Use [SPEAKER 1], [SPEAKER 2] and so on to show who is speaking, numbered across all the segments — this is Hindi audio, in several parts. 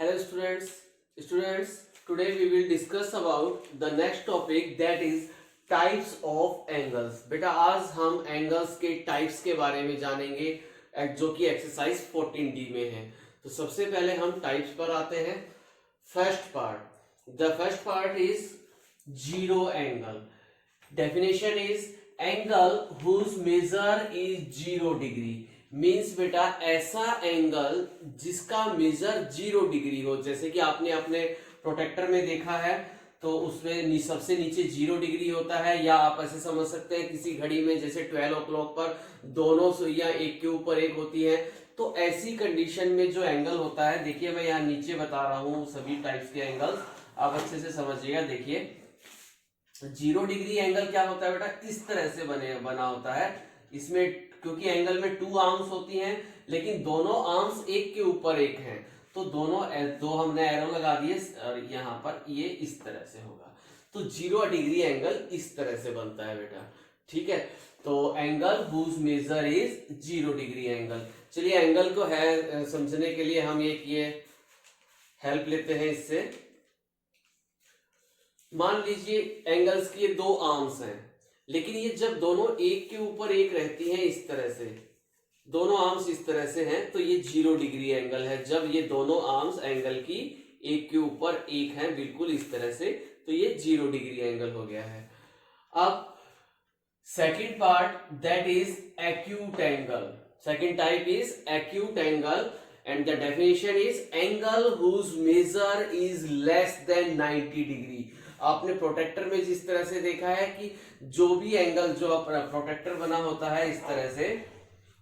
[SPEAKER 1] Hello students, today we will discuss about the next topic that is types of angles. बेटा आज हम angles के types के बारे में जानेंगे जो कि एक्सरसाइज 14D में है। तो सबसे पहले हम types पर आते हैं। First part, the first part is zero angle. Definition is angle whose measure is 0 degree. Means बेटा ऐसा एंगल जिसका मेजर 0 डिग्री हो। जैसे कि आपने अपने प्रोटेक्टर में देखा है तो उसमें सबसे नीचे 0 डिग्री होता है, या आप ऐसे समझ सकते हैं किसी घड़ी में जैसे 12 o'clock पर दोनों सुइयां एक के ऊपर एक होती है। तो ऐसी कंडीशन में जो एंगल होता है, देखिए मैं यहाँ नीचे बता रहा हूँ सभी टाइप्स के एंगल्स, आप अच्छे से समझिएगा। देखिए 0 डिग्री एंगल क्या होता है बेटा, इस तरह से बना होता है। इसमें क्योंकि एंगल में 2 आर्म्स होती हैं लेकिन दोनों आर्म्स एक के ऊपर एक हैं, तो दो हमने एरो लगा दिए और यहाँ पर ये इस तरह से होगा। तो 0 डिग्री एंगल इस तरह से बनता है बेटा, ठीक है। तो angle whose measure is 0 degree angle. चलिए एंगल को है समझने के लिए हम ये हेल्प लेते हैं इससे। मान लीजिए एंगल्स की ये 2 आर्म्स हैं, लेकिन ये जब दोनों एक के ऊपर एक रहती हैं इस तरह से, दोनों आर्म्स इस तरह से हैं, तो ये 0 डिग्री एंगल है। जब ये दोनों आर्म्स एंगल की एक के ऊपर एक हैं बिल्कुल इस तरह से, तो ये 0 डिग्री एंगल हो गया है। अब second part that is acute angle. Second type is acute angle and the definition is angle whose measure is less than 90 degree. आपने प्रोटेक्टर में जिस तरह से देखा है कि जो भी एंगल जो प्रोटेक्टर बना होता है इस तरह से,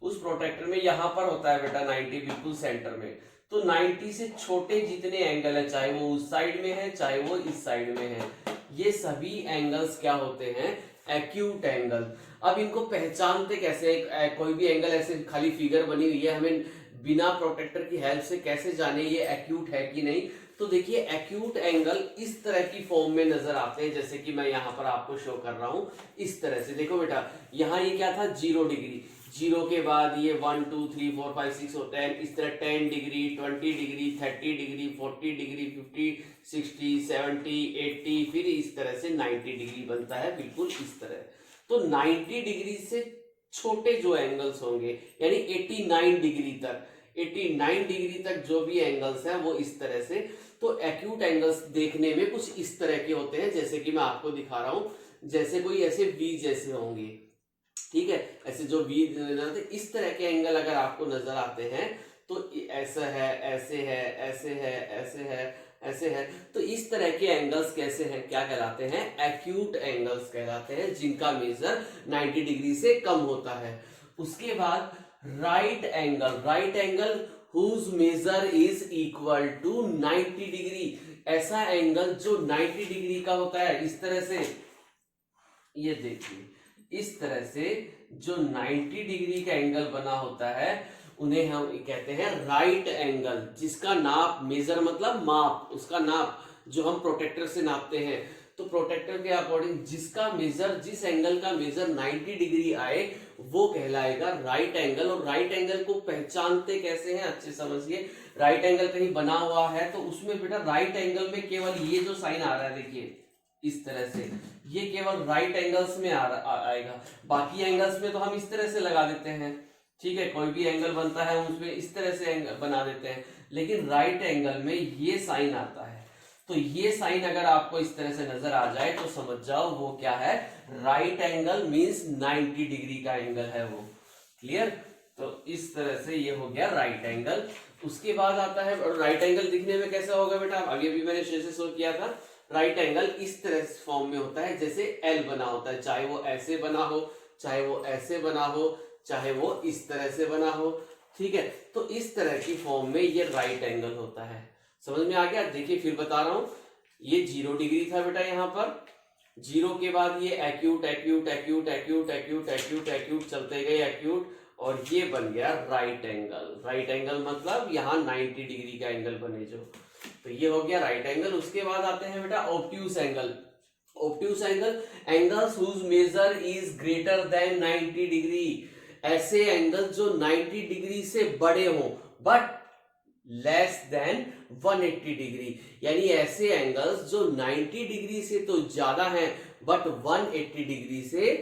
[SPEAKER 1] उस प्रोटेक्टर में यहां पर होता है बेटा 90 बिल्कुल सेंटर में। तो 90 से छोटे जितने एंगल है, चाहे वो उस साइड में है चाहे वो इस साइड में है, ये सभी एंगल्स क्या होते हैं, एक्यूट एंगल। अब इनको पहचानते कैसे, कोई भी एंगल ऐसे खाली फिगर बनी हुई है, हमें बिना प्रोटेक्टर की हेल्प से कैसे जाने ये एक्यूट है कि नहीं। तो देखिए एक्यूट एंगल इस तरह की फॉर्म में नजर आते हैं, जैसे कि मैं यहाँ पर आपको शो कर रहा हूँ इस तरह से। देखो बेटा यहाँ ये क्या था 0 डिग्री, 0 के बाद ये 1 2 3 4 5 6 और 10, इस तरह 10 डिग्री 20 डिग्री 30 डिग्री 40 डिग्री 50 60 70 80, फिर इस तरह से 90 डिग्री बनता है बिल्कुल इस तरह। तो 90 डिग्री से छोटे जो एंगल्स होंगे यानी 89 डिग्री तक, 89 डिग्री तक जो भी एंगल्स हैं वो इस तरह से। तो एक्यूट एंगल्स देखने में कुछ इस तरह के होते हैं, जैसे कि मैं आपको दिखा रहा हूं, जैसे कोई ऐसे वी जैसे होंगे, ठीक है। ऐसे जो वी इस तरह के एंगल अगर आपको नजर आते हैं तो ऐसा है, ऐसे है, ऐसे है, ऐसे है, ऐसे है। तो इस तरह के एंगल्स कैसे हैं, क्या कहलाते हैं, एक्यूट एंगल्स कहलाते हैं, जिनका मेजर 90 डिग्री से कम होता है। उसके बाद right angle, right angle whose measure is equal to 90 degree. ऐसा एंगल जो 90 डिग्री का होता है इस तरह से, ये देखिए इस तरह से जो 90 डिग्री का एंगल बना होता है उन्हें हम कहते हैं राइट एंगल, जिसका नाप, मेजर मतलब माप, उसका नाप जो हम प्रोटेक्टर से नापते हैं। तो प्रोटेक्टर के अकॉर्डिंग जिसका मेजर, जिस एंगल का मेजर 90 डिग्री आए वो कहलाएगा राइट एंगल। और राइट एंगल को पहचानते कैसे हैं, अच्छे समझिए। राइट एंगल कहीं बना हुआ है तो उसमें बेटा राइट एंगल में केवल ये जो साइन आ रहा है देखिए इस तरह से, ये केवल राइट एंगल्स में आएगा। बाकी एंगल्स में तो हम इस तरह से लगा देते हैं, ठीक है। कोई भी एंगल बनता है उसमें इस तरह से बना देते हैं, लेकिन राइट एंगल में ये साइन आता है। तो ये साइन अगर आपको इस तरह से नजर आ जाए तो समझ जाओ वो क्या है, राइट एंगल मींस 90 डिग्री का एंगल है वो। क्लियर। तो इस तरह से ये हो गया राइट एंगल। उसके बाद आता है, और राइट एंगल दिखने में कैसा होगा बेटा, अभी भी मैंने शेर से शो किया था। राइट एंगल इस तरह फॉर्म में होता है जैसे एल बना होता है, चाहे वो ऐसे बना हो, चाहे वो ऐसे बना हो, चाहे वो इस तरह से बना हो, ठीक है। तो इस तरह की फॉर्म में ये राइट एंगल होता है। समझ में आ गया। देखिए फिर बता रहा हूं, ये 0 डिग्री था बेटा, यहाँ पर 0 के बाद ये acute acute acute acute acute acute acute चलते गए एक्यूट, और ये बन गया राइट एंगल। राइट एंगल मतलब यहाँ 90 डिग्री का एंगल बने जो, तो ये हो गया राइट एंगल। उसके बाद आते हैं बेटा obtuse angle. Obtuse angle, angles whose measure is greater than 90 degree. ऐसे एंगल जो 90 डिग्री से बड़े हों बट लेस देन 180 डिग्री, यानी ऐसे एंगल्स जो 90 डिग्री से तो ज्यादा हैं बट 180 डिग्री से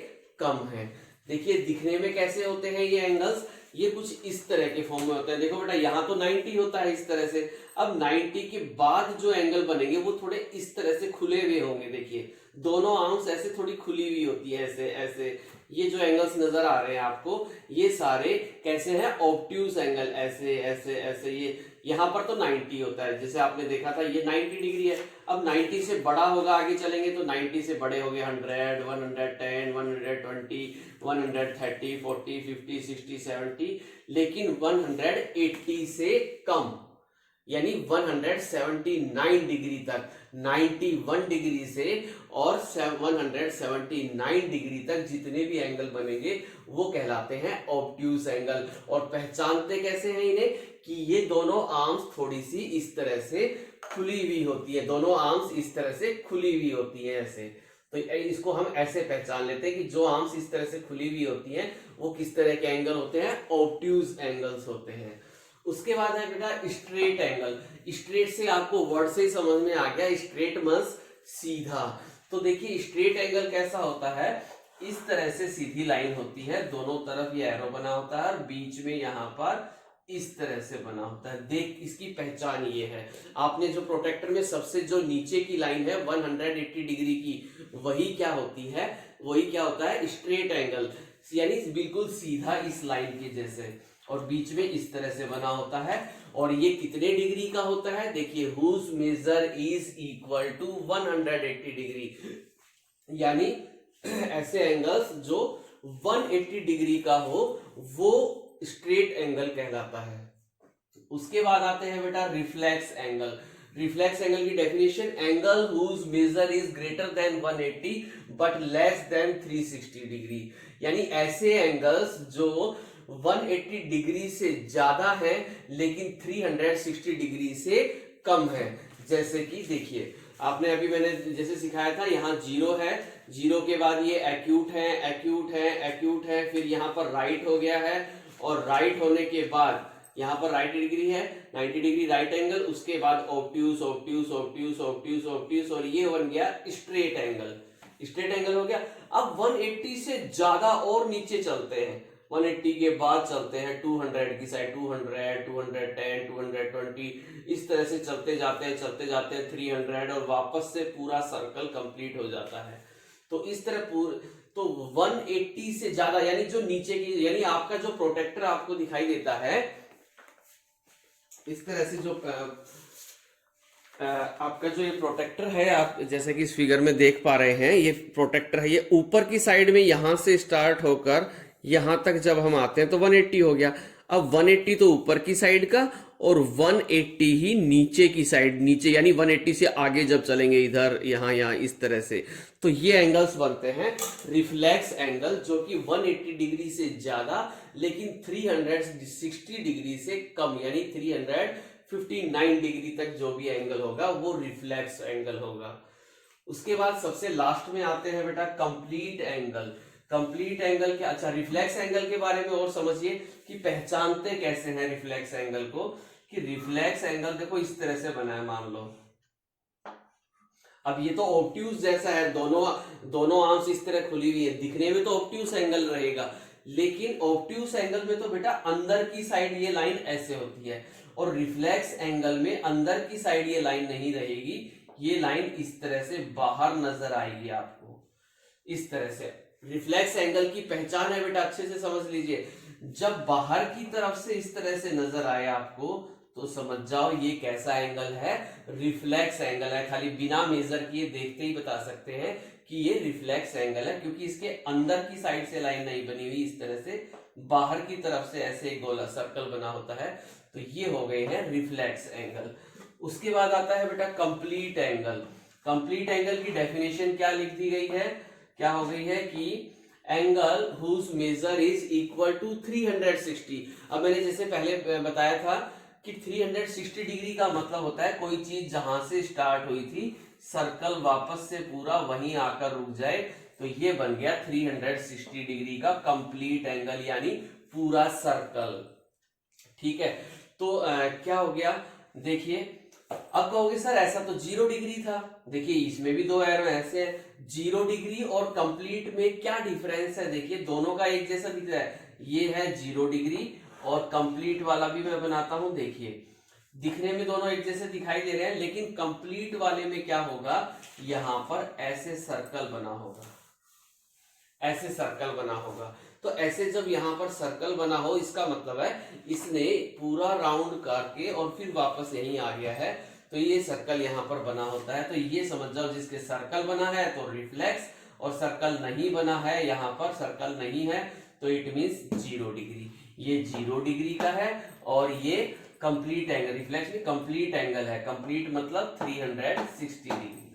[SPEAKER 1] कम है। देखिए दिखने में कैसे होते हैं ये एंगल्स, ये कुछ इस तरह के फॉर्म में होते हैं। देखो बेटा यहाँ तो 90 होता है इस तरह से, अब 90 के बाद जो एंगल बनेंगे वो थोड़े इस तरह से खुले हुए होंगे। देखिए दोनों आर्म्स ऐसे थोड़ी खुली हुई होती है, ऐसे ऐसे। ये जो एंगल्स नजर आ रहे हैं आपको, ये सारे कैसे हैं, ऑब्ट्यूज एंगल, ऐसे ऐसे ऐसे। ये यहाँ पर तो 90 होता है, जैसे आपने देखा था ये 90 डिग्री है। अब 90 से बड़ा होगा, आगे चलेंगे तो 90 से बड़े हो गए 100, 110, 120, 130, 40, 50, 60, 70, लेकिन 180 से कम यानी 179 डिग्री तक, 91 डिग्री से और 179 डिग्री तक जितने भी एंगल बनेंगे वो कहलाते हैं ऑब्ट्यूज एंगल। और पहचानते कैसे हैं इन्हें, कि ये दोनों आर्म्स थोड़ी सी इस तरह से खुली हुई होती है, दोनों आर्म्स इस तरह से खुली हुई होती है ऐसे। तो इसको हम ऐसे पहचान लेते हैं कि जो आर्म्स इस तरह से खुली हुई होती हैं वो किस तरह के एंगल होते हैं, ऑब्ट्यूज एंगल्स होते हैं। उसके बाद है बेटा स्ट्रेट एंगल। स्ट्रेट से आपको वर्ड से ही समझ में आ गया, स्ट्रेट मींस सीधा। तो देखिए स्ट्रेट एंगल कैसा होता है, इस तरह से सीधी लाइन होती है, दोनों तरफ ये एरो बना होता है और बीच में यहाँ पर इस तरह से बना होता है। देख इसकी पहचान ये है, आपने जो प्रोटेक्टर में सबसे जो नीचे की लाइन है 180 डिग्री की, वही क्या होती है, वही क्या होता है, स्ट्रेट एंगल, यानी बिल्कुल सीधा इस लाइन के जैसे, और बीच में इस तरह से बना होता है। और ये कितने डिग्री का होता है, देखिए whose measure is equal to 180 degree, यानी ऐसे एंगल्स जो 180 डिग्री का हो वो स्ट्रेट एंगल कहलाता है। उसके बाद आते हैं बेटा रिफ्लेक्स एंगल। रिफ्लेक्स एंगल की definition, angle whose measure is greater than 180 but less than 360 degree, यानी ऐसे एंगल्स जो 180 डिग्री से ज्यादा है लेकिन 360 डिग्री से कम है। जैसे कि देखिए आपने अभी मैंने जैसे सिखाया था, यहाँ जीरो है, जीरो के बाद ये एक्यूट है, एक्यूट है, एक्यूट है, फिर यहाँ पर राइट हो गया है, और राइट होने के बाद यहाँ पर राइट डिग्री है 90 डिग्री राइट एंगल, उसके बाद obtuse obtuse obtuse obtuse obtuse, और ये बन गया स्ट्रेट एंगल। स्ट्रेट एंगल हो गया। अब 180 से ज्यादा और नीचे चलते हैं, 180 के बाद चलते हैं 200 की साइड, 200, 210, 220, इस तरह से चलते जाते हैं 300, और वापस से पूरा सर्कल कंप्लीट हो जाता है। तो इस तरह तो 180 से ज्यादा यानी जो नीचे की, यानी आपका जो प्रोटेक्टर आपको दिखाई देता है इस तरह से, जो आपका जो ये प्रोटेक्टर है, आप जैसे कि इस फिगर में देख पा रहे हैं, ये प्रोटेक्टर है, ये ऊपर की साइड में यहां से स्टार्ट होकर यहां तक जब हम आते हैं तो 180 हो गया। अब 180 तो ऊपर की साइड का और 180 ही नीचे की साइड, नीचे यानी 180 से आगे जब चलेंगे इधर यहाँ यहाँ इस तरह से, तो ये एंगल्स बनते हैं रिफ्लेक्स एंगल, जो कि 180 डिग्री से ज्यादा लेकिन 360 डिग्री से कम, यानी 359 डिग्री तक जो भी एंगल होगा वो रिफ्लेक्स एंगल होगा। उसके बाद सबसे लास्ट में आते हैं बेटा कंप्लीट एंगल। कंप्लीट एंगल के, अच्छा रिफ्लेक्स एंगल के बारे में और समझिए कि पहचानते कैसे हैं रिफ्लेक्स एंगल को, कि रिफ्लेक्स एंगल देखो इस तरह से बना है, मान लो अब ये तो ऑब्ट्यूज जैसा है, दोनों आर्म्स इस तरह खुली हुई है, दिखने में तो ऑब्ट्यूज एंगल रहेगा, लेकिन ऑब्ट्यूज एंगल में तो बेटा अंदर की साइड ये लाइन ऐसे होती है, और रिफ्लेक्स एंगल में अंदर की साइड ये लाइन नहीं रहेगी, ये लाइन इस तरह से बाहर नजर आएगी आपको, इस तरह से। रिफ्लेक्स एंगल की पहचान है बेटा, अच्छे से समझ लीजिए, जब बाहर की तरफ से इस तरह से नजर आए आपको तो समझ जाओ ये कैसा एंगल है, रिफ्लेक्स एंगल है। खाली बिना मेजर किए देखते ही बता सकते हैं कि ये रिफ्लेक्स एंगल है, क्योंकि इसके अंदर की साइड से लाइन नहीं बनी हुई, इस तरह से बाहर की तरफ से ऐसे एक गोला सर्कल बना होता है, तो ये हो गए हैं रिफ्लेक्स एंगल। उसके बाद आता है बेटा कंप्लीट एंगल। कंप्लीट एंगल की डेफिनेशन क्या लिख दी गई है, क्या हो गई है कि angle whose measure is equal to 360। अब मैंने जैसे पहले बताया था कि 360 डिग्री का मतलब होता है कोई चीज जहां से स्टार्ट हुई थी सर्कल वापस से पूरा वहीं आकर रुक जाए, तो ये बन गया 360 डिग्री का कंप्लीट एंगल, यानी पूरा सर्कल। ठीक है, तो क्या हो गया, देखिए अब कहोगे सर ऐसा तो 0 डिग्री था, देखिए इसमें भी दो एरो ऐसे हैं, 0 डिग्री और कंप्लीट में क्या डिफरेंस है, देखिए दोनों का एक जैसा दिख रहा है, ये है 0 डिग्री और कंप्लीट वाला भी मैं बनाता हूं, देखिए दिखने में दोनों एक जैसे दिखाई दे रहे हैं, लेकिन कंप्लीट वाले में क्या होगा, यहां पर ऐसे सर्कल बना होगा, ऐसे सर्कल बना होगा। तो ऐसे जब यहां पर सर्कल बना हो, इसका मतलब है इसने पूरा राउंड करके और फिर वापस यहीं आ गया है, तो ये सर्कल यहां पर बना होता है। तो ये समझ जाओ, जिसके सर्कल बना है तो रिफ्लेक्स, और सर्कल नहीं बना है, यहां पर सर्कल नहीं है, तो इट मींस 0 डिग्री। ये 0 डिग्री का है और ये कंप्लीट एंगल, रिफ्लेक्स में कंप्लीट एंगल है, कंप्लीट मतलब 360 डिग्री।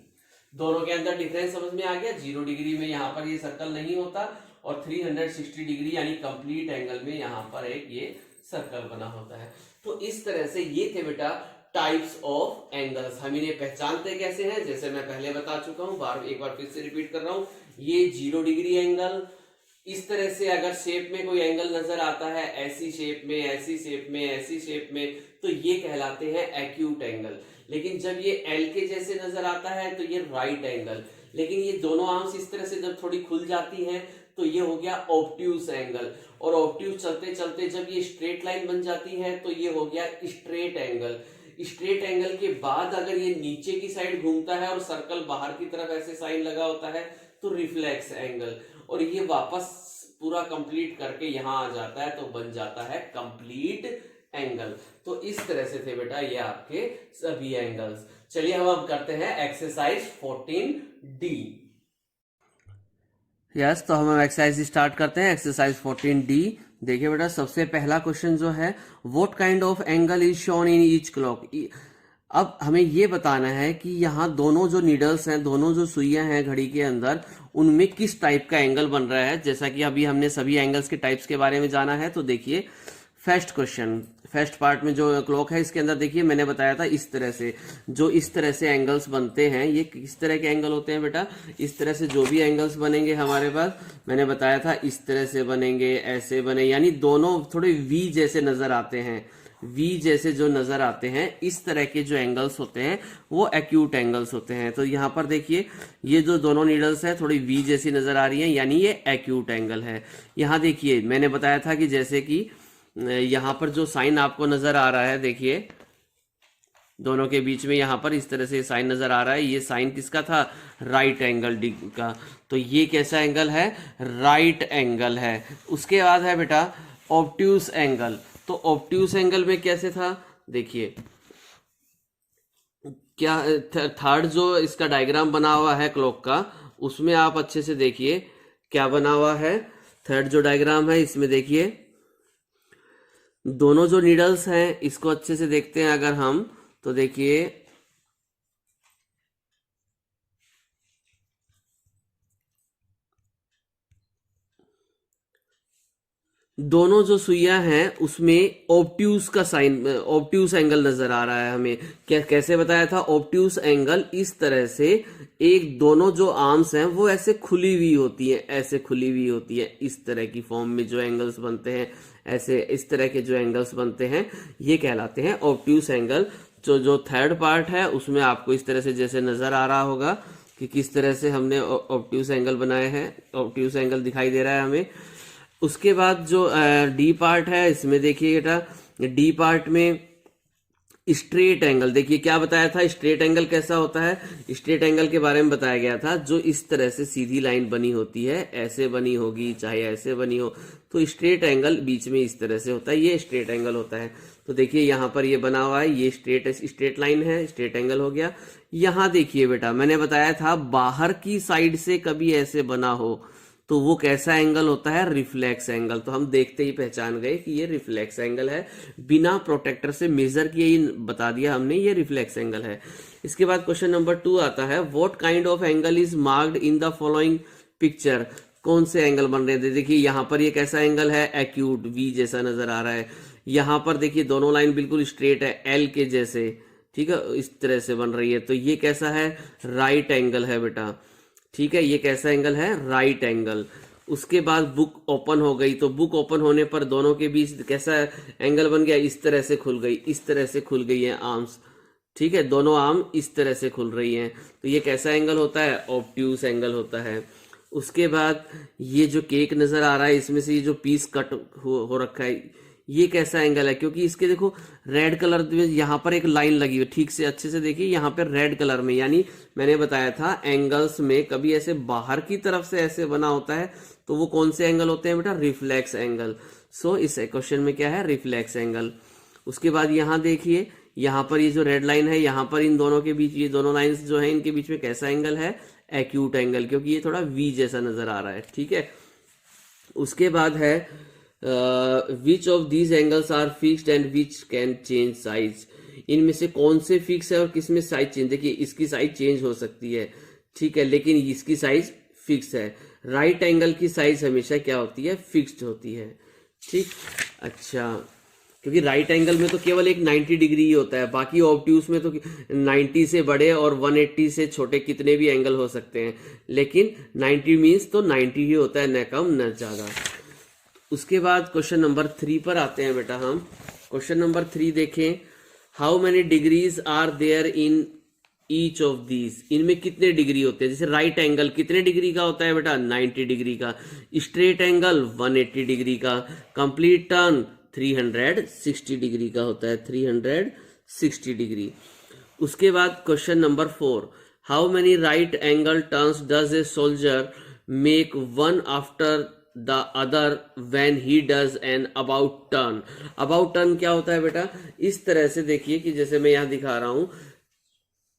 [SPEAKER 1] दोनों के अंदर डिफरेंस समझ में आ गया, 0 डिग्री में यहाँ पर ये सर्कल नहीं होता और 360 डिग्री यानी कंप्लीट एंगल में यहाँ पर एक ये सर्कल बना होता है। तो इस तरह से ये थे बेटा टाइप्स ऑफ एंगल्स। हम इन्हें पहचानते कैसे हैं, जैसे मैं पहले बता चुका हूं, एक बार फिर से रिपीट कर रहा हूं, ये 0 डिग्री एंगल, इस तरह से अगर शेप में कोई एंगल नजर आता है, ऐसी शेप में, ऐसी शेप में, ऐसी शेप में, तो ये कहलाते हैं एक्यूट एंगल। लेकिन जब ये एल के जैसे नजर आता है तो ये राइट एंगल। लेकिन ये दोनों आर्म्स इस तरह से जब थोड़ी खुल जाती हैं तो ये हो गया ऑब्ट्यूज एंगल। और ऑब्ट्यूज चलते चलते जब ये स्ट्रेट लाइन बन जाती है तो ये हो गया स्ट्रेट एंगल। स्ट्रेट एंगल के बाद अगर ये नीचे की साइड घूमता है और सर्कल बाहर की तरफ ऐसे साइन लगा होता है तो रिफ्लेक्स एंगल। और ये वापस पूरा कंप्लीट करके यहां आ जाता है तो बन जाता है कंप्लीट एंगल। तो इस तरह से थे बेटा ये आपके सभी एंगल्स। चलिए अब करते हैं एक्सरसाइज 14D। यस, तो हम एक्सरसाइज स्टार्ट करते हैं। एक्सरसाइज 14D देखिए बेटा, सबसे पहला क्वेश्चन जो है, what kind of angle is shown in each clock. अब हमें ये बताना है कि यहाँ दोनों जो नीडल्स हैं, दोनों जो सुइयां हैं घड़ी के अंदर, उनमें किस टाइप का एंगल बन रहा है। जैसा कि अभी हमने सभी एंगल्स के टाइप्स के बारे में जाना है, तो देखिए फर्स्ट क्वेश्चन, फर्स्ट पार्ट में जो क्लॉक है इसके अंदर देखिए मैंने बताया था इस तरह से, जो इस तरह से एंगल्स बनते हैं, ये किस तरह के एंगल होते हैं बेटा, इस तरह से जो भी एंगल्स बनेंगे हमारे पास, मैंने बताया था इस तरह से बनेंगे, ऐसे बने, यानी दोनों थोड़े वी जैसे नजर आते हैं, वी जैसे जो नजर आते हैं, इस तरह के जो एंगल्स होते हैं वो एक्यूट एंगल्स होते हैं। तो यहाँ पर देखिए ये जो दोनों नीडल्स है थोड़ी वी जैसी नजर आ रही है, यानी ये एक्यूट एंगल है। यहाँ देखिए मैंने बताया था कि जैसे कि यहाँ पर जो साइन आपको नजर आ रहा है, देखिए दोनों के बीच में यहाँ पर इस तरह से साइन नजर आ रहा है, ये साइन किसका था, राइट एंगल का। तो ये कैसा एंगल है, राइट एंगल है। उसके बाद है बेटा ऑब्ट्यूस एंगल। तो ऑब्ट्यूस एंगल में कैसे था, देखिए क्या थर्ड जो इसका डायग्राम बना हुआ है क्लॉक का, उसमें आप अच्छे से देखिए क्या बना हुआ है। थर्ड जो डायग्राम है इसमें देखिए दोनों जो नीडल्स हैं, इसको अच्छे से देखते हैं अगर हम, तो देखिए दोनों जो सुइयां हैं उसमें ऑब्ट्यूस का साइन, ऑब्ट्यूस एंगल नजर आ रहा है हमें। कैसे बताया था, ऑब्ट्यूस एंगल इस तरह से, एक दोनों जो आर्म्स हैं वो ऐसे खुली हुई होती है, ऐसे खुली हुई होती है, इस तरह की फॉर्म में जो एंगल्स बनते हैं, ऐसे इस तरह के जो एंगल्स बनते हैं ये कहलाते हैं ऑब्ट्यूस एंगल। जो थर्ड पार्ट है उसमें आपको इस तरह से जैसे नजर आ रहा होगा कि किस तरह से हमने ऑब्ट्यूस एंगल बनाए हैं, ऑब्ट्यूस एंगल दिखाई दे रहा है हमें। उसके बाद जो डी पार्ट है इसमें देखिए बेटा, डी पार्ट में स्ट्रेट एंगल, देखिए क्या बताया था, स्ट्रेट एंगल कैसा होता है, स्ट्रेट एंगल के बारे में बताया गया था, जो इस तरह से सीधी लाइन बनी होती है, ऐसे बनी होगी चाहे ऐसे बनी हो, तो स्ट्रेट एंगल बीच में इस तरह से होता है, ये स्ट्रेट एंगल होता है। तो देखिए यहाँ पर ये बना हुआ है, ये स्ट्रेट लाइन है, स्ट्रेट एंगल हो गया। यहाँ देखिए बेटा मैंने बताया था बाहर की साइड से कभी ऐसे बना हो तो वो कैसा एंगल होता है, रिफ्लेक्स एंगल। तो हम देखते ही पहचान गए कि ये रिफ्लेक्स एंगल है, बिना प्रोटेक्टर से मेजर किए ही बता दिया हमने ये रिफ्लेक्स एंगल है। इसके बाद क्वेश्चन नंबर 2 आता है, what kind of angle is marked in the following picture. कौन से एंगल बन रहे थे, देखिए यहाँ पर ये कैसा एंगल है, एक्यूट, वी जैसा नजर आ रहा है। यहाँ पर देखिए दोनों लाइन बिल्कुल स्ट्रेट है, एल के जैसे, ठीक है, इस तरह से बन रही है, तो ये कैसा है, राइट एंगल है बेटा, ठीक है, ये कैसा एंगल है, राइट एंगल। उसके बाद बुक ओपन हो गई, तो बुक ओपन होने पर दोनों के बीच कैसा एंगल बन गया, इस तरह से खुल गई, इस तरह से खुल गई है आर्म्स। ठीक है, दोनों आर्म इस तरह से खुल रही हैं, तो ये कैसा एंगल होता है, ऑब्ट्यूस एंगल होता है। उसके बाद ये जो केक नजर आ रहा है, इसमें से ये जो पीस कट हो रखा है, ये कैसा एंगल है, क्योंकि इसके देखो रेड कलर में यहाँ पर एक लाइन लगी हुई, ठीक से अच्छे से देखिए यहाँ पर रेड कलर में, यानी मैंने बताया था एंगल्स में कभी ऐसे बाहर की तरफ से ऐसे बना होता है तो वो कौन से एंगल होते हैं बेटा, रिफ्लेक्स एंगल। सो इस क्वेश्चन में क्या है, रिफ्लेक्स एंगल। उसके बाद यहाँ देखिए, यहाँ पर ये जो रेड लाइन है, यहाँ पर इन दोनों के बीच, ये दोनों लाइंस जो है इनके बीच में कैसा एंगल है, एक्यूट एंगल, क्योंकि ये थोड़ा वी जैसा नजर आ रहा है। ठीक है, उसके बाद है which of these angles are fixed and which can change size. इनमें से कौन से फिक्स है और किस में साइज चेंज, देखिए इसकी साइज चेंज हो सकती है, ठीक है, लेकिन इसकी साइज फिक्स है। राइट एंगल की साइज हमेशा क्या होती है, फिक्स्ड होती है। ठीक, अच्छा, क्योंकि राइट एंगल में तो केवल एक 90 डिग्री ही होता है, बाकी ऑब्ट्यूस में तो 90 से बड़े और 180 से छोटे कितने भी एंगल हो सकते हैं, लेकिन 90 मीन्स तो 90 ही होता है, न कम न ज्यादा। उसके बाद क्वेश्चन नंबर 3 पर आते हैं बेटा हम। क्वेश्चन नंबर 3 देखें, how many degrees are there in each of these. इनमें कितने डिग्री होते हैं, जैसे राइट एंगल कितने डिग्री का होता है बेटा, 90 डिग्री का, स्ट्रेट एंगल 180 डिग्री का, कंप्लीट टर्न 360 डिग्री का होता है, 360 डिग्री। उसके बाद question number 4, how many right angle turns does a soldier make one after the other when he does N about turn. About turn क्या होता है बेटा, इस तरह से देखिए कि जैसे मैं यहां दिखा रहा हूं,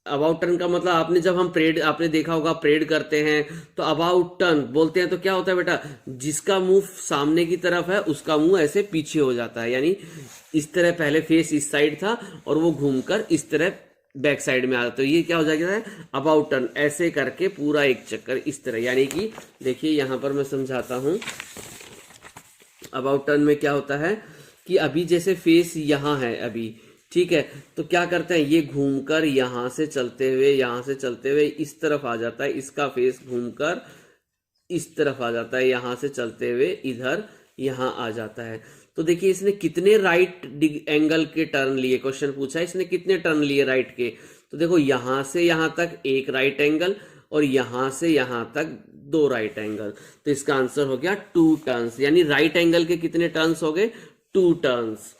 [SPEAKER 1] अबाउट टर्न का मतलब आपने जब हम परेड, आपने देखा होगा परेड करते हैं तो अबाउट टर्न बोलते हैं, तो क्या होता है बेटा, जिसका मुंह सामने की तरफ है उसका मुंह ऐसे पीछे हो जाता है, यानी इस तरह पहले फेस इस साइड था और वो घूमकर इस तरह बैक साइड में आता, तो ये क्या हो जाएगा है, अबाउट टर्न, ऐसे करके पूरा एक चक्कर इस तरह। यानी कि देखिए यहां पर मैं समझाता हूं, अबाउट टर्न में क्या होता है कि अभी जैसे फेस यहां है अभी, ठीक है, तो क्या करते हैं, ये घूमकर यहां से चलते हुए, यहां से चलते हुए इस तरफ आ जाता है, इसका फेस घूमकर इस तरफ आ जाता है, यहां से चलते हुए इधर यहां आ जाता है। तो देखिए इसने कितने राइट एंगल के टर्न लिए, क्वेश्चन पूछा है इसने कितने टर्न लिए राइट के, तो देखो यहां से यहां तक एक राइट एंगल और यहां से यहां तक 2 राइट एंगल, तो इसका आंसर हो गया 2 टर्न्स, यानी राइट एंगल के कितने टर्न्स हो गए, 2 टर्न्स।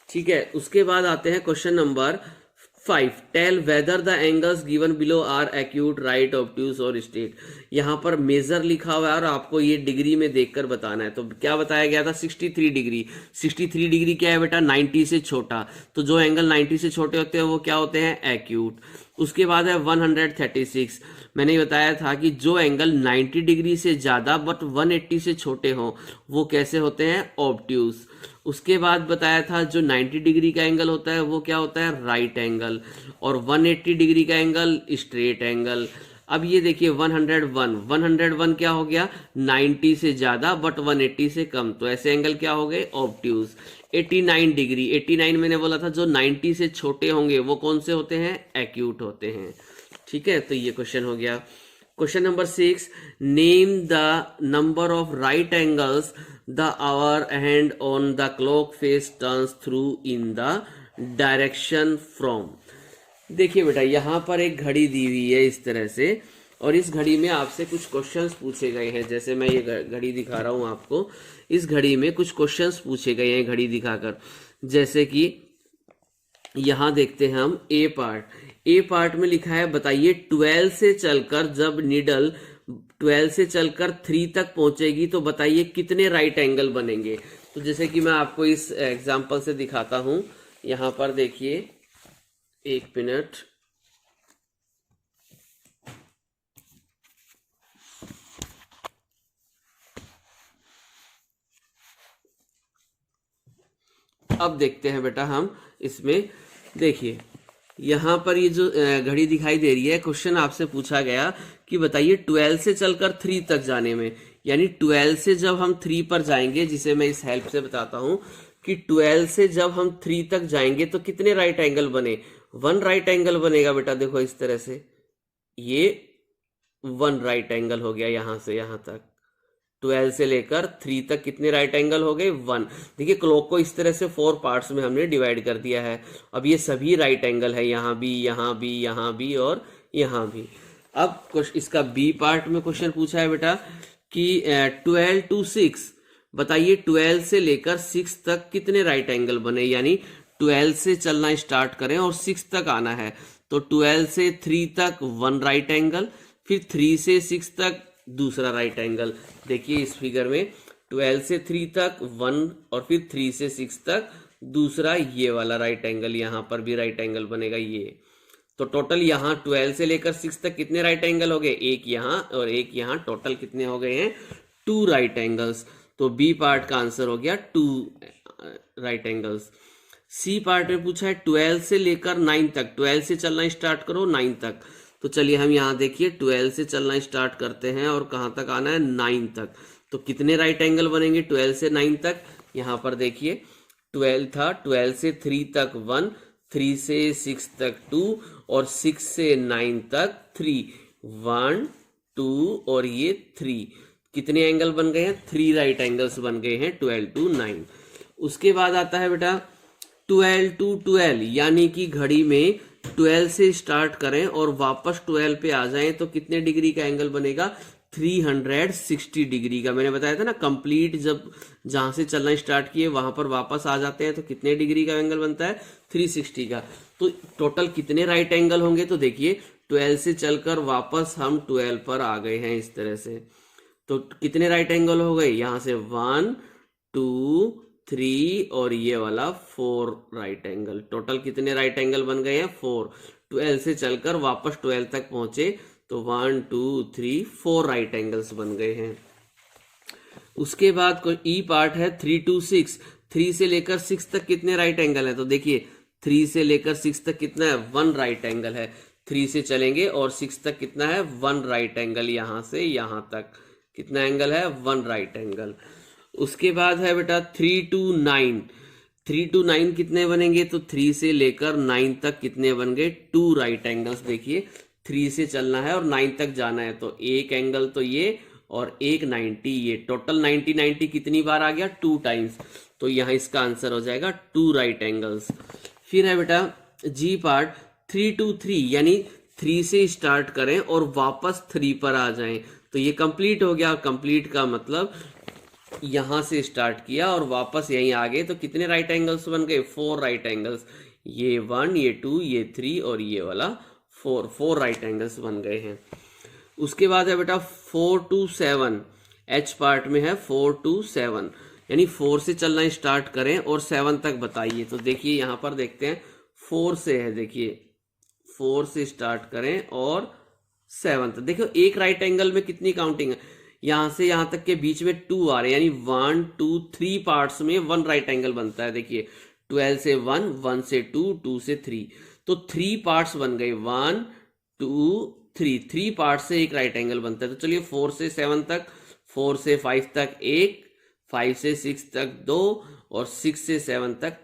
[SPEAKER 1] ठीक है, उसके बाद आते हैं question number 5, tell whether the angles given below are acute, right, obtuse और स्ट्रेट। यहां पर मेजर लिखा हुआ है और आपको ये डिग्री में देखकर बताना है, तो क्या बताया गया था, 63 डिग्री। 63 डिग्री क्या है बेटा, 90 से छोटा, तो जो एंगल 90 से छोटे होते हैं वो क्या होते हैं, एक्यूट। उसके बाद है 136, मैंने बताया था कि जो एंगल 90 डिग्री से ज्यादा बट 180 से छोटे हों वो कैसे होते हैं, ऑब्ट्यूस। उसके बाद बताया था जो 90 डिग्री का एंगल होता है वो क्या होता है, राइट एंगल, और 180 डिग्री का एंगल स्ट्रेट एंगल। अब ये देखिए 101 क्या हो गया, 90 से ज्यादा बट 180 से कम, तो ऐसे एंगल क्या हो गए, ऑब्ट्यूस। 89 डिग्री, 89 मैंने बोला था जो 90 से छोटे होंगे वो कौन से होते हैं, एक्यूट होते हैं। ठीक है, तो ये क्वेश्चन हो गया। Question number 6, name the number of right angles the hour hand on the clock face turns through in the direction from. देखिए बेटा यहां पर एक घड़ी दी हुई है इस तरह से, और इस घड़ी में आपसे कुछ क्वेश्चंस पूछे गए हैं, जैसे मैं ये घड़ी दिखा रहा हूं आपको, इस घड़ी में कुछ क्वेश्चंस पूछे गए हैं घड़ी दिखाकर, जैसे कि यहां देखते हैं हम ए पार्ट में लिखा है, बताइए 12 से चलकर जब नीडल 12 से चलकर 3 तक पहुंचेगी तो बताइए कितने राइट एंगल बनेंगे। तो जैसे कि मैं आपको इस एग्जांपल से दिखाता हूं, यहां पर देखिए, एक मिनट, अब देखते हैं बेटा हम इसमें, देखिए यहां पर ये जो घड़ी दिखाई दे रही है, क्वेश्चन आपसे पूछा गया कि बताइए 12 से चलकर 3 तक जाने में, यानी 12 से जब हम 3 पर जाएंगे, जिसे मैं इस हेल्प से बताता हूं कि 12 से जब हम 3 तक जाएंगे तो कितने राइट एंगल बने, 1 राइट एंगल बनेगा बेटा, देखो इस तरह से, ये 1 राइट एंगल हो गया यहां से यहां तक। 12 से लेकर 3 तक कितने राइट एंगल हो गए? 1। देखिए क्लॉक को इस तरह से 4 पार्ट्स में हमने डिवाइड कर दिया है। अब ये सभी राइट एंगल है, यहाँ भी, यहाँ भी, यहाँ भी और यहाँ भी। अब इसका बी पार्ट में क्वेश्चन पूछा है बेटा कि 12 to 6, बताइए 12 से लेकर 6 तक कितने राइट एंगल बने, यानी 12 से चलना स्टार्ट करें और 6 तक आना है, तो 12 से 3 तक 1 राइट एंगल, फिर 3 से 6 तक दूसरा राइट एंगल। देखिए इस फिगर में 12 से 3 तक 1 और फिर 3 से 6 तक दूसरा ये वाला राइट एंगल, यहाँ पर भी राइट एंगल बनेगा ये। तो टोटल यहाँ 12 से लेकर 6 तक कितने राइट एंगल हो गए? एक यहाँ और एक यहाँ, टोटल कितने हो गए हैं? 2 राइट एंगल्स। तो बी पार्ट का आंसर हो गया 2 राइट एंगल्स। सी पार्ट में पूछा है 12 से लेकर 9 तक, 12 से चलना स्टार्ट करो 9 तक। तो चलिए हम यहाँ देखिए 12 से चलना स्टार्ट करते हैं और कहाँ तक आना है? 9 तक। तो कितने राइट एंगल बनेंगे 12 से 9 तक? यहाँ पर देखिए 12 था, 12 से 3 तक 1, 3 से 6 तक 2 और 6 से 9 तक 3, 1 2 और ये 3। कितने एंगल बन गए हैं? 3 राइट एंगल्स बन गए हैं 12 to 9। उसके बाद आता है बेटा 12 to 12, यानी कि घड़ी में 12 से स्टार्ट करें और वापस 12 पे आ जाएं तो कितने डिग्री का एंगल बनेगा? 360 डिग्री का। मैंने बताया था ना, कंप्लीट जब जहां से चलना स्टार्ट किए वहां पर वापस आ जाते हैं तो कितने डिग्री का एंगल बनता है? 360 का। तो टोटल कितने राइट एंगल होंगे? तो देखिए 12 से चलकर वापस हम 12 पर आ गए हैं इस तरह से, तो कितने राइट एंगल हो गए? यहाँ से 1 2 3 और ये वाला 4 राइट एंगल। टोटल कितने राइट एंगल बन गए हैं? 4। 12 से चलकर वापस 12 तक पहुंचे तो 1 2 3 4 राइट एंगल्स बन गए हैं। उसके बाद कोई ई पार्ट है 3 to 6, 3 से लेकर 6 तक कितने राइट एंगल है? तो देखिए 3 से लेकर 6 तक कितना है? 1 राइट एंगल है। 3 से चलेंगे और 6 तक कितना है? 1 राइट एंगल। यहां से यहां तक कितना एंगल है? 1 राइट एंगल। उसके बाद है बेटा 3 to 9, 3 to 9 कितने बनेंगे? तो 3 से लेकर 9 तक कितने बन गए? 2 राइट एंगल्स। देखिए 3 से चलना है और 9 तक जाना है तो एक एंगल तो ये और एक 90, ये टोटल 90 90 कितनी बार आ गया? 2 टाइम्स। तो यहाँ इसका आंसर हो जाएगा 2 राइट एंगल्स। फिर है बेटा जी पार्ट 3 to 3, यानी 3 से स्टार्ट करें और वापस 3 पर आ जाएं तो ये कंप्लीट हो गया। कंप्लीट का मतलब यहां से स्टार्ट किया और वापस यहीं आ गए तो कितने राइट एंगल्स बन गए? 4 राइट एंगल्स। ये 1, ये 2, ये 3 और ये वाला 4 राइट एंगल्स बन गए हैं। उसके बाद है बेटा 4 to 7, एच पार्ट में है 4 to 7, यानी 4 से चलना स्टार्ट करें और 7 तक बताइए। तो देखिए यहां पर देखते हैं 4 से है, देखिए 4 से स्टार्ट करें और 7 तक। देखो एक राइट एंगल में कितनी काउंटिंग है? यहां से यहां तक के बीच में 2 आ रहे हैं, यानी 1 2 3 पार्ट्स में 1 राइट एंगल बनता है। देखिए 12 से 1, 1 से 2, 2 से 3, तो 3 पार्ट्स बन गए। 1 2 3 पार्ट से एक राइट एंगल बनता है। तो चलिए 4 से 7 तक, 4 से 5 तक 1, 5 से 6 तक 2 और 6 से 7 तक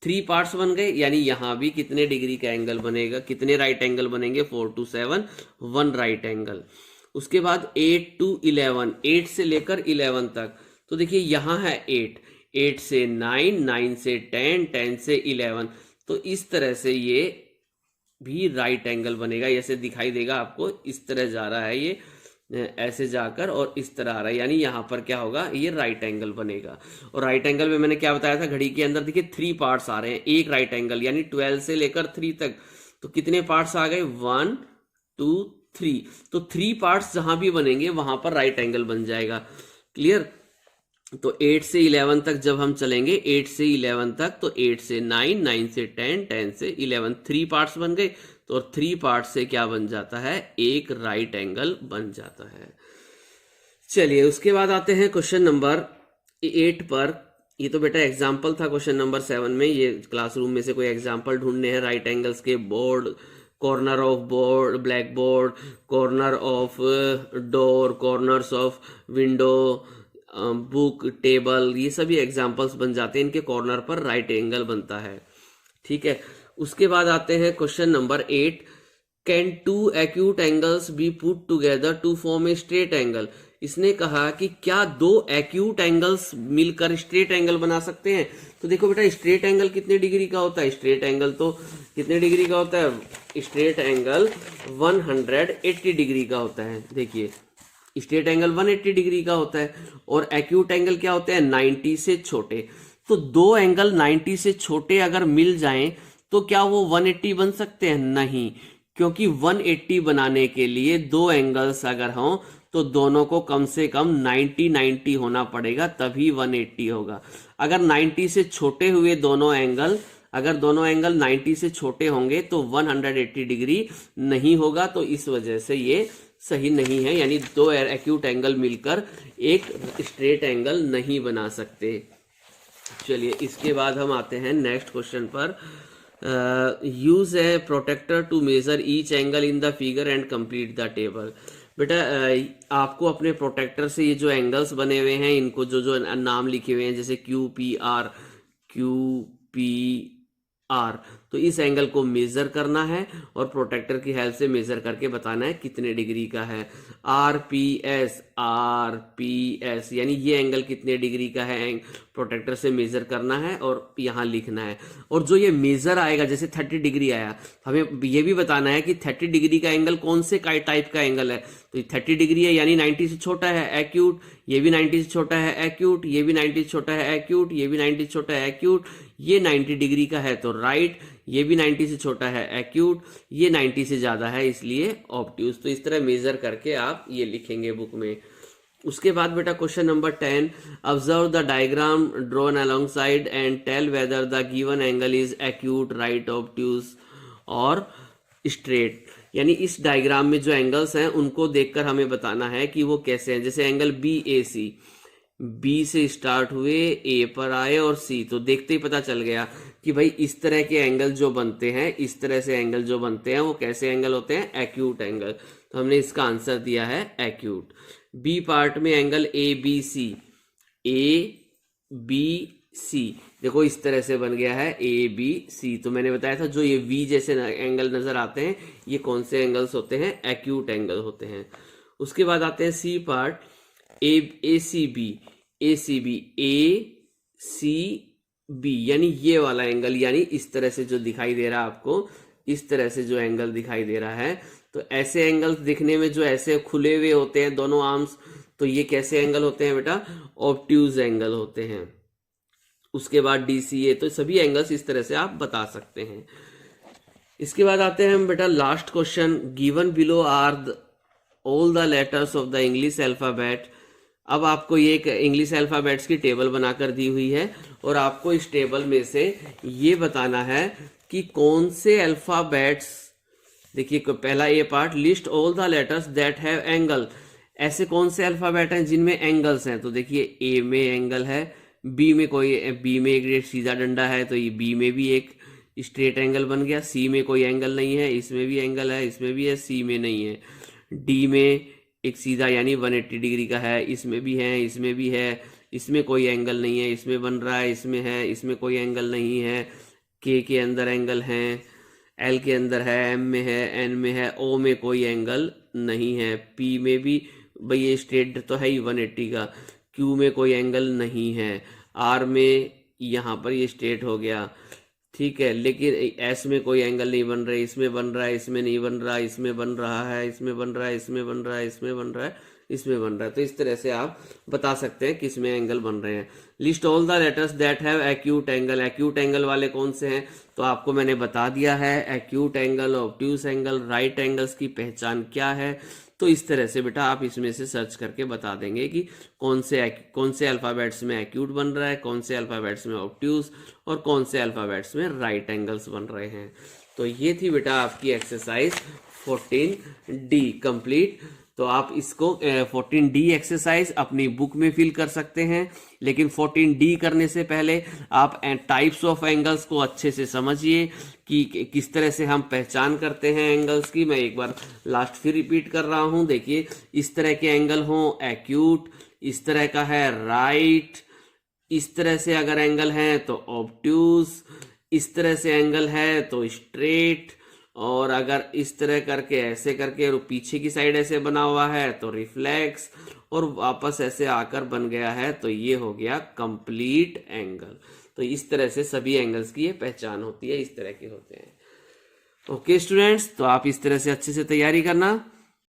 [SPEAKER 1] 3 पार्ट्स बन गए। यानी यहां भी कितने डिग्री का एंगल बनेगा? कितने राइट एंगल बनेंगे? 4 to 7, 1 राइट एंगल। उसके बाद 8 to 11, 8 से लेकर 11 तक। तो देखिए यहां है 8 से 9, 9 से 10, 10 से 11। तो इस तरह से ये भी राइट एंगल बनेगा। ऐसे दिखाई देगा आपको, इस तरह जा रहा है ये, ऐसे जाकर और इस तरह आ रहा है, यानी यहाँ पर क्या होगा? ये राइट एंगल बनेगा। और राइट एंगल में मैंने क्या बताया था? घड़ी के अंदर देखिए 3 पार्ट्स आ रहे हैं, एक राइट एंगल, यानी 12 से लेकर 3 तक। तो कितने पार्ट्स आ गए? 1 2 3। तो 3 पार्ट्स जहां भी बनेंगे वहां पर राइट एंगल बन जाएगा। क्लियर? तो 8 से 11 तक जब हम चलेंगे, 8 से 11 तक, तो 8 से 9, 9 से 10, 10 से 11, 3 पार्ट्स बन गए। तो और 3 पार्ट से क्या बन जाता है? एक राइट एंगल बन जाता है। चलिए उसके बाद आते हैं क्वेश्चन नंबर 8 पर। ये तो बेटा एग्जाम्पल था क्वेश्चन नंबर 7 में। ये क्लासरूम में से कोई एग्जाम्पल ढूंढने हैं राइट एंगल्स के। Board, corner of board, black board, corner of door, corners of window, book, table, ये सभी एग्जाम्पल्स बन जाते हैं। इनके कॉर्नर पर राइट एंगल बनता है। ठीक है। उसके बाद आते हैं question number 8, can 2 acute angles be put together to form a straight angle? इसने कहा कि क्या दो एक्यूट एंगल्स मिलकर स्ट्रेट एंगल बना सकते हैं। तो देखो बेटा, स्ट्रेट एंगल कितने डिग्री का होता है? स्ट्रेट एंगल तो कितने डिग्री का होता है? स्ट्रेट एंगल 180 डिग्री का होता है। देखिए, स्ट्रेट एंगल 180 डिग्री का होता है और एक्यूट एंगल क्या होते हैं? 90 से छोटे। तो दो एंगल 90 से छोटे अगर मिल जाएं तो क्या वो 180 बन सकते हैं? नहीं, क्योंकि 180 बनाने के लिए दो एंगल्स अगर हों तो दोनों को कम से कम 90-90 होना पड़ेगा, तभी 180 होगा। अगर 90 से छोटे हुए दोनों एंगल, अगर दोनों एंगल 90 से छोटे होंगे तो 180 डिग्री नहीं होगा। तो इस वजह से ये सही नहीं है, यानी दो एक्यूट एंगल मिलकर एक स्ट्रेट एंगल नहीं बना सकते। चलिए, इसके बाद हम आते हैं नेक्स्ट क्वेश्चन पर। Use a protractor to measure each angle in the figure and complete the table. बेटा, आपको अपने प्रोटेक्टर से ये जो एंगल्स बने हुए हैं, इनको जो जो नाम लिखे हुए हैं जैसे क्यू पी आर, तो इस एंगल को मेजर करना है और प्रोटेक्टर की हेल्प से मेजर करके बताना है कितने डिग्री का है। आर पी एस यानी ये एंगल कितने डिग्री का है, प्रोटेक्टर से मेजर करना है और यहाँ लिखना है। और जो ये मेजर आएगा, जैसे 30 डिग्री आया, हमें ये भी बताना है कि 30 डिग्री का एंगल कौन से टाइप का एंगल है। तो 30 डिग्री है यानी 90 से छोटा है, एक्यूट। ये भी 90 से छोटा है, एक्यूट। ये भी 90 से छोटा है, एक्यूट। ये भी 90 से छोटा है, एक्यूट। ये 90 डिग्री का है तो राइट। ये भी 90 से छोटा है, एक्यूट। ये 90 से ज्यादा है, इसलिए ऑब्ट्यूज। तो इस तरह मेजर करके आप ये लिखेंगे बुक में। उसके बाद बेटा question number 10, observe the diagram drawn alongside and tell whether the given angle is acute, right, obtuse और स्ट्रेट। यानी इस डायग्राम में जो एंगल्स हैं उनको देखकर हमें बताना है कि वो कैसे हैं। जैसे एंगल बी ए सी, बी से स्टार्ट हुए, ए पर आए और सी, तो देखते ही पता चल गया कि भाई इस तरह के एंगल जो बनते हैं, इस तरह से एंगल जो बनते हैं वो कैसे एंगल होते हैं? Acute angle. तो हमने इसका आंसर दिया है एक्यूट। बी पार्ट में एंगल ए बी सी, देखो इस तरह से बन गया है ए बी सी। तो मैंने बताया था जो ये वी जैसे एंगल नजर आते हैं ये कौन से एंगल्स होते हैं? एक्यूट एंगल होते हैं। उसके बाद आते हैं सी पार्ट, ए सी बी यानी ये वाला एंगल, यानी इस तरह से जो दिखाई दे रहा है आपको, इस तरह से जो एंगल दिखाई दे रहा है। तो ऐसे एंगल्स दिखने में जो ऐसे खुले हुए होते हैं दोनों आर्म्स, तो ये कैसे एंगल होते हैं बेटा? ऑब्ट्यूज एंगल होते हैं। उसके बाद DCA, तो सभी एंगल्स इस तरह से आप बता सकते हैं। इसके बाद आते हैं हम बेटा last question, given below are all the letters of the English alphabet. अब आपको ये एक इंग्लिश अल्फाबेट्स की टेबल बनाकर दी हुई है और आपको इस टेबल में से ये बताना है कि कौन से अल्फाबेट्स, देखिए पहला a part, list all the letters that have angle. ऐसे कौन से अल्फाबेट हैं जिनमें एंगल्स हैं? तो देखिए ए में एंगल है, बी में एक सीधा डंडा है तो ये बी में भी एक स्ट्रेट एंगल बन गया। सी में कोई एंगल नहीं है, इसमें भी एंगल है, इसमें भी है, सी में नहीं है। डी में एक सीधा यानी 180 डिग्री का है, इसमें भी है, इसमें भी है, इसमें कोई एंगल नहीं है, इसमें बन रहा है, इसमें है, इसमें कोई एंगल नहीं है। के अंदर एंगल हैं, एल के अंदर है, एम में है, एन में है, ओ में कोई एंगल नहीं है। पी में भी भाई ये स्ट्रेट तो है ही 180 का, क्यू में कोई एंगल नहीं है, आर में यहाँ पर ये स्ट्रेट हो गया, ठीक है, लेकिन एस में कोई एंगल नहीं बन रहा है, इसमें बन रहा है, इसमें नहीं बन रहा, इसमें बन रहा है, इसमें बन रहा है, इसमें बन रहा है, इसमें बन रहा है, इसमें बन रहा है। तो इस तरह से आप बता सकते हैं किस में एंगल बन रहे हैं। List all the letters that have acute angle, acute angle वाले कौन से हैं? तो आपको मैंने बता दिया है, acute angle, obtuse angle, right angles की पहचान क्या है। तो इस तरह से बेटा आप इसमें से सर्च करके बता देंगे कि कौन से अल्फाबेट्स में एक्यूट बन रहा है, कौन से अल्फाबेट्स में ऑब्ट्यूज और कौन से अल्फाबेट्स में राइट एंगल्स बन रहे हैं। तो ये थी बेटा आपकी एक्सरसाइज 14D कंप्लीट। तो आप इसको 14D एक्सरसाइज अपनी बुक में फिल कर सकते हैं, लेकिन 14D करने से पहले आप टाइप्स ऑफ एंगल्स को अच्छे से समझिए कि किस तरह से हम पहचान करते हैं एंगल्स की। मैं एक बार लास्ट फिर रिपीट कर रहा हूं, देखिए इस तरह के एंगल हो एक्यूट, इस तरह का है राइट, इस तरह से अगर एंगल है तो ऑब्ट्यूज, इस तरह से एंगल है तो स्ट्रेट, और अगर इस तरह करके ऐसे करके और पीछे की साइड ऐसे बना हुआ है तो रिफ्लेक्स, और वापस ऐसे आकर बन गया है तो ये हो गया कंप्लीट एंगल। तो इस तरह से सभी एंगल्स की ये पहचान होती है, इस तरह के होते हैं। ओके स्टूडेंट्स, तो आप इस तरह से अच्छे से तैयारी करना।